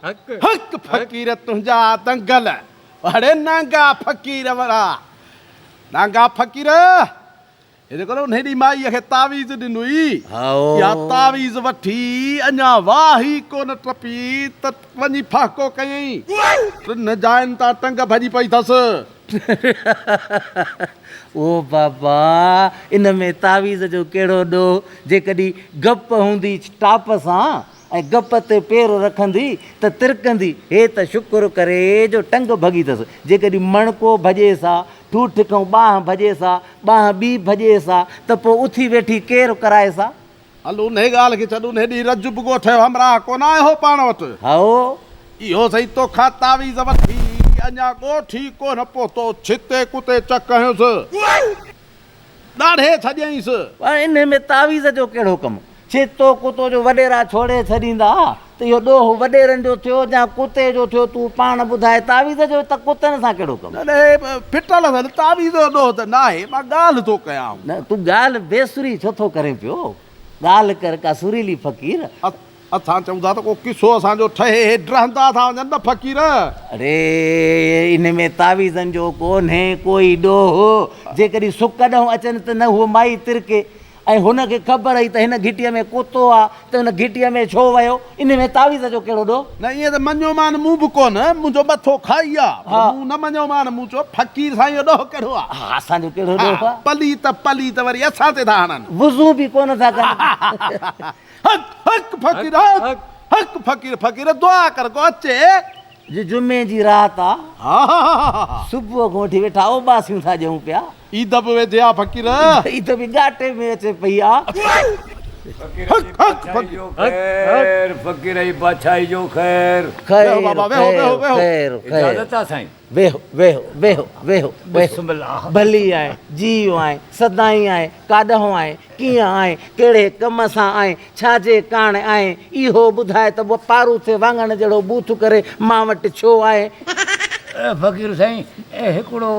हक फकीर तुंहिंजा दंगल अड़े नांगा फकीर वारा नांगा फकीर हिन करे उन हेॾी माईअ खे तावीज़ ॾिनुई या तावीज़ वठी अञा वाह ई कोन टपी त वञी फाको कयईं टिनि जाइनि तां टंग भॼी पई अथसि ओ बाबा इन में तावीज़ जो कहिड़ो ॾोह जेकॾहिं गप हूंदी टाप सां ऐं गप ते पेर रखंदी त तिरकंदी हे त शुक्र करे जो टंग भॻी अथसि जेकॾहिं मणको भॼे सा ठूठ खां ॿांह भॼे सा ॿांह ॿी भॼे सा त पोइ उथी वेठी केरु कराए सा हल उन ॻाल्हि खे छॾ उन हेॾी रजुबगो ठहियो हमरा कोन आहे हो पाण वटि हाओ इहो सही तोखां तावीज़ वठी अञा ॻोठी कोन पहुतो छिते कुते चक हयुसि ॾाढे छॾियईंसि पर इन में तावीज़ जो कहिड़ो कमु छितो कुतो जो वॾेरा छोड़े छॾींदा त इहो ॾोह वॾेरनि जो थियो या कुते जो थियो तूं पाण ॿुधाए तावीज़ जो त कुतनि सां कहिड़ो कमु अरे फिटल अथनि तावीज़ जो ॾोह त न आहे मां ॻाल्हि थो कयां न तूं ॻाल्हि बेसुरी छो थो करे पियो ॻाल्हि कर का सुरीली फ़क़ीर असां चऊं था त को किसो असांजो ठहे ड्रहंदा था वञनि न फ़क़ीर अरे इन में तावीज़नि जो कोन्हे कोई ॾोह जेकॾहिं सुख ॾऊं अचनि त न उहो माई तिरके ऐं हुनखे ख़बर हुई त हिन घिटीअ में कुतो आहे त हिन घिटीअ में छो वियो इन में तावीज़ जो कहिड़ो ॾोह न ईअं त मञो मान मूं बि कोन मुंहिंजो मथो खाई आहे मूं न मञो मान मूं चयो फ़क़ीर सां इहो ॾोह कहिड़ो आहे हा असांजो कहिड़ो ॾोह आहे पली त वरी असां ते था हणनि वुज़ू बि कोन था कनि हक हक फ़क़ीर हक फ़क़ीर फ़क़ीर दुआ कर को अचे जुमे जी रात आहे हा सुबुह खां वठी वेठा उबासियूं था ॾियूं पिया ईद बि वेठे आहे फ़क़ीर ईद बि घाटे में अचे पई आहे फ़क़ीर जी बादशाही जो ख़ैर ख़ैर बाबा, वेहो, वेहो, वेहो। ख़ैर इजाज़त आहे साईं वेहो वेहो वेहो वेहो बिस्मिल्लाह भली आहे जीव आहे सदाई आहे काॾहों आहे कीअं आहे कहिड़े कम सां आहे छाजे कारण आहे इहो ॿुधाए त उहो पारू थिए वाङण जहिड़ो बूथ करे मां वटि छो आहे फ़क़ीर साईं हिकिड़ो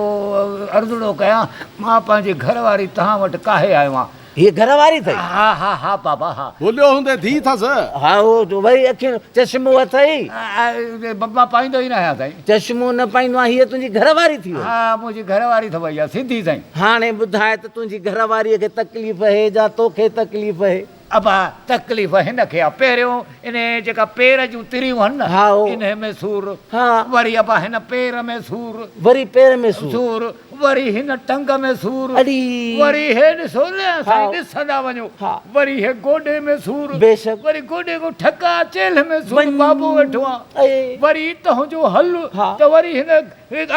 अर्ज़ुड़ो कयां मां पंहिंजी घरवारी तव्हां वटि काहे आयो आहियां हीअ घरवारी अथई हा हा हा बाबा हा बोलियो हूंदे थी अथसि हा उहो जो वरी अखियूं चश्मो अथई मां पाईंदो ई न आहियां साईं चश्मो न पाईंदो आहे हीअ तुंहिंजी घरवारी थी वई हा मुंहिंजी घरवारी अथव इहा सिधी साईं हाणे ॿुधाए त तुंहिंजी घरवारीअ खे तकलीफ़ आहे जा तोखे तकलीफ़ आहे अबा तकलीफ़ हिन खे आहे पहिरियों इन जेका पेर जूं तिरियूं आहिनि न हा इन में सूर हा वरी अबा हिन पेर में सूर वरी पेर में सूर सूर वरी हिन टंग में सूर अड़ी वरी हे ॾिसो न साईं हा। ॾिसंदा वञो हा। वरी हे गोॾे में सूर बेशक वरी गोॾे को ठका चेल में सूर वञ। बाबू वेठो आहे ऐ वरी तुंहिंजो हल हा। त वरी हिन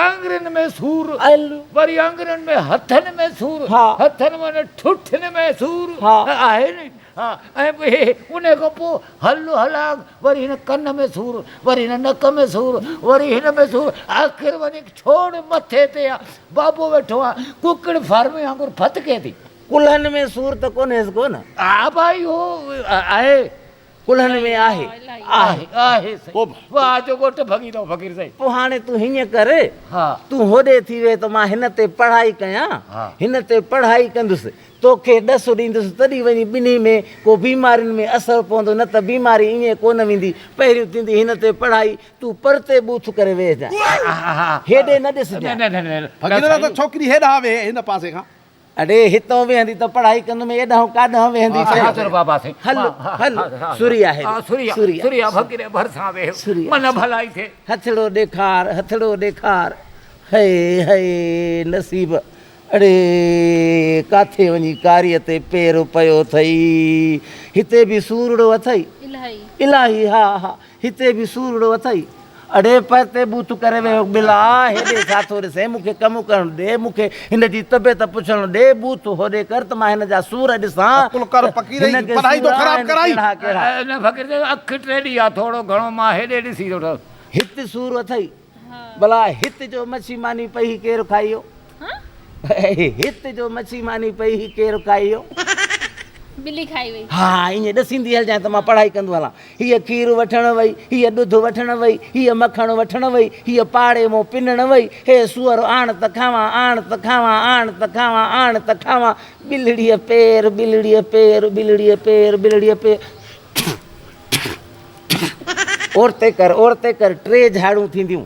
आंगुरनि में सूर अल वरी आंगुरनि में हथनि में सूर हा। हथनि में ठुठनि में सूर हा। आहे न हा ऐं उन खां पोइ हल हला वरी हिन कन में सूर वरी हिन नक में सूर वरी हिन में सूर आख़िर वञी छोड़ मथे ते आहे बाबो वेठो आहे कुकड़ फार्म वांगुरु फतके थी कुल्हनि में सूर त कोन्हेसि कोन हा भाई हो आहे कुल्हनि में आहे आहे आहे वाह जो ॻोठ भॻी अथव फ़क़ीर साईं पोइ हाणे तूं हीअं करे हा तूं होॾे थी वे त मां हिन ते पढ़ाई कयां हा। हिन ते पढ़ाई कंदुसि तोखे ॾसु ॾींदुसि तॾहिं वञी ॿिन्ही में को बीमारियुनि में असरु पवंदो न त बीमारी ईअं कोन वेंदी पहिरियों थींदी हिन ते पढ़ाई तूं परते बूथ करे वेहजांइ हेॾे न ॾिसजांइ फ़क़ीर त छोकिरी हेॾां वे हिन पासे खां अड़े हितां वेहंदी त पढ़ाई कंदुमि एॾां काॾां वेहंदी बाबा साईं हल हल सुरी आहे सूर्या फ़क़ीर भरिसां वेह सूर्या। मन भलाई थिए हथड़ो ॾेखार हथड़ो ॾेखार हे हे नसीब अड़े काथे वञी कारीअ ते पेर पियो अथई हिते बि सूरड़ो अथई इलाही हा हा हिते बि सूरड़ो अथई अड़े परते बूथ करे वियो बिला हेॾे छा थो ॾिसे मूंखे कमु करणु ॾे मूंखे हिन जी तबियत पुछणु ॾे बूथ होॾे कर त मां हिन जा सूर ॾिसां अकुल कर फ़क़ीर जी हिनखे पढ़ाई तो सूर ख़राब आहिनि कराई कहिड़ा कहिड़ा न फ़क़ीर अखि टेढ़ी आहे थोरो घणो मां हेॾे ॾिसी थो हिते सूर अथई भला हिते जो मच्छी मानी पई केरु खाइयो हिते जो मच्छी मानी पई केरु खाइयो बिल्ली खाई वई हा ईअं ॾसींदी हलजांइ त मां पढ़ाई कंदो हलां हीअ खीर वठणु वई हीअ ॾुध वठणु वई हीअ मखणु वठणु वई हीअ पाड़े मां पिनणु वई हे सूअर आण त खावां आण त खावां आण त खावां आण त खावां बिलड़ीअ पेर बिलड़ीअ पेर बिलड़ीअ पेर बिलड़ीअ पेर औरते कर टे झाड़ू थींदियूं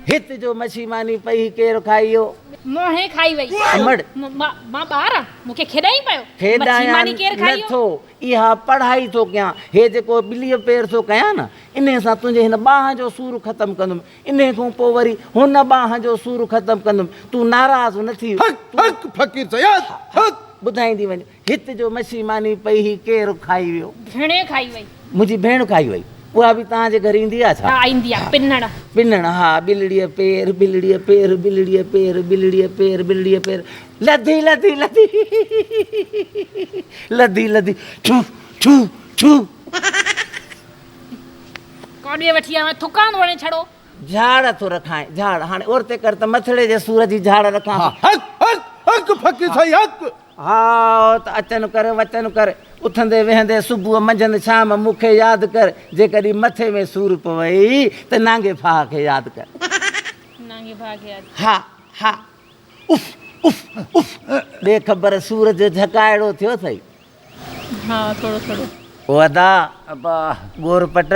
हित जो मछी मानी पई केरु खाइयो मोहे खाई वई अमड़ मां ॿार मूंखे खेॾाई पियो खेॾाया मानी केर खाइयो नथो इहा पढ़ाई थो कयां हे जेको ॿिलीअ पेर थो कयां न इन सां तुंहिंजे हिन ॿाह जो सूर ख़तमु कंदुमि इन खां पोइ वरी हुन ॿाह जो सूर ख़तमु कंदुमि तूं नाराज़ न थी हक फकीर सयाद हक ॿुधाईंदी वञ हित जो मछी मानी पई ही केरु खाई वियो भेणे खाई वई मुंहिंजी भेण खाई वई उहा बि तव्हांजे घर ईंदी आहे छा हा ईंदी आहे पिनण हा ॿिलड़ीअ पेर ॿिलड़ीअ पेर ॿिलड़ीअ पेर ॿिलड़ीअ पेर ॿिलड़ीअ पेर लधी लधी लधी लधी लधी ठू ठू ठू कोॾे वठी आवां थुकान वणे छड़ो झाड़ थो रखां झाड़ हाणे औरते कर त मथड़े जे सूर जी झाड़ रखां हक हक हक फकीर सयाद हा त अचनि कर वचन कर उथंदे वेहंदे सुबुह मंझंदि शाम मूंखे यादि कर जेकॾहिं मथे में सूर पवई त नांगे फाह खे यादि कर नांगे भाउ खे यादि हा हा उफ उफ उफ ॿिए ख़बर सूर जो झकाइड़ो थियो अथई हा थोरो थोरो ओ अदा अबा गोरपट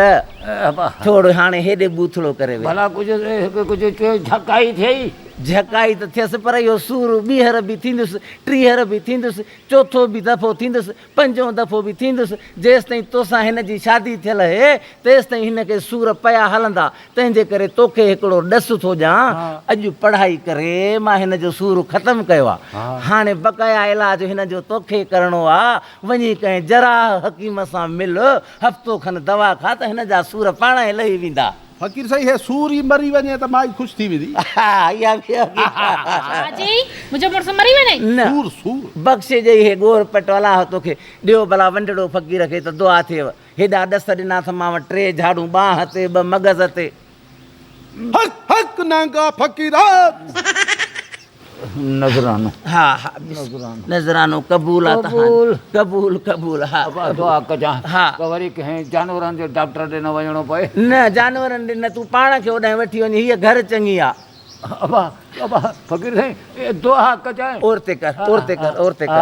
अबा थोरो हाणे हेॾे बूथड़ो करे वे भला कुझु झकाई थियई झकाई त थियसि पर इहो सूर ॿीहर बि थींदुसि टीहर बि थींदुसि चोथों बि दफ़ो थींदुसि पंजो दफ़ो बि थींदुसि जेसि ताईं तोसां हिन जी शादी थियल हे तेसि ताईं हिनखे सूर पिया हलंदा तंहिंजे करे तोखे हिकिड़ो ॾसु थो ॾियां अॼु पढ़ाई करे मां हिन जो सूर ख़तमु कयो आहे हाणे बक़ाया इलाज हिन जो तोखे करिणो आहे वञी कंहिं जराह हकीम सां मिल हफ़्तो खनि दवा खा त हिन जा सूर पाण ई लही वेंदा फकीर सही हे सूर ई मरी वञे त माई ख़ुशि थी वेंदी हा इहा बि हाजी मुंहिंजो मुड़ुसु मरी वञे न सूर सूर बख़्शे ॾेई हे गोर पट अलाह तोखे ॾियो भला वंडड़ो फ़क़ीर खे त दुआ थिएव हेॾा ॾस ॾिना त मां वटि टे झाड़ू ॿांह ते ॿ मग़ज़ ते हक हक नांगा फकीर नज़रानो हा हा नज़रानो क़बूल आहे क़बूल। क़बूल क़बूल हा दुआ कजां हा त वरी कंहिं जानवरनि जे डॉक्टर ॾे न वञिणो पए न जानवरनि ॾे न तूं पाण खे होॾां वठी वञ हीअ घर चङी आहे अबा अबा फ़क़ीर साईं दुआ कजां औरते कर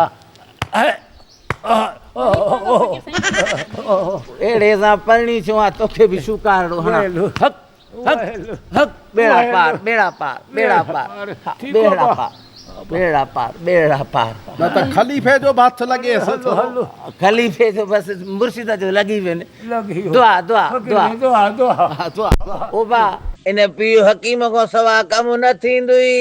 अहिड़े सां परणी थियो आहे तोखे बि शुकारणो हक हक हक बेड़ा पार बेड़ा पार बेड़ा पार हा, बेड़ा पार बेड़ा पार बेड़ा पार न त खलीफ़े जो हथ लॻे खलीफ़े जो बसि मुर्शिद जो लॻी वञे दुआ दुआ दुआ दुआ दुआ ओ बा इन पीउ हकीम खां सवा कमु न थींदुई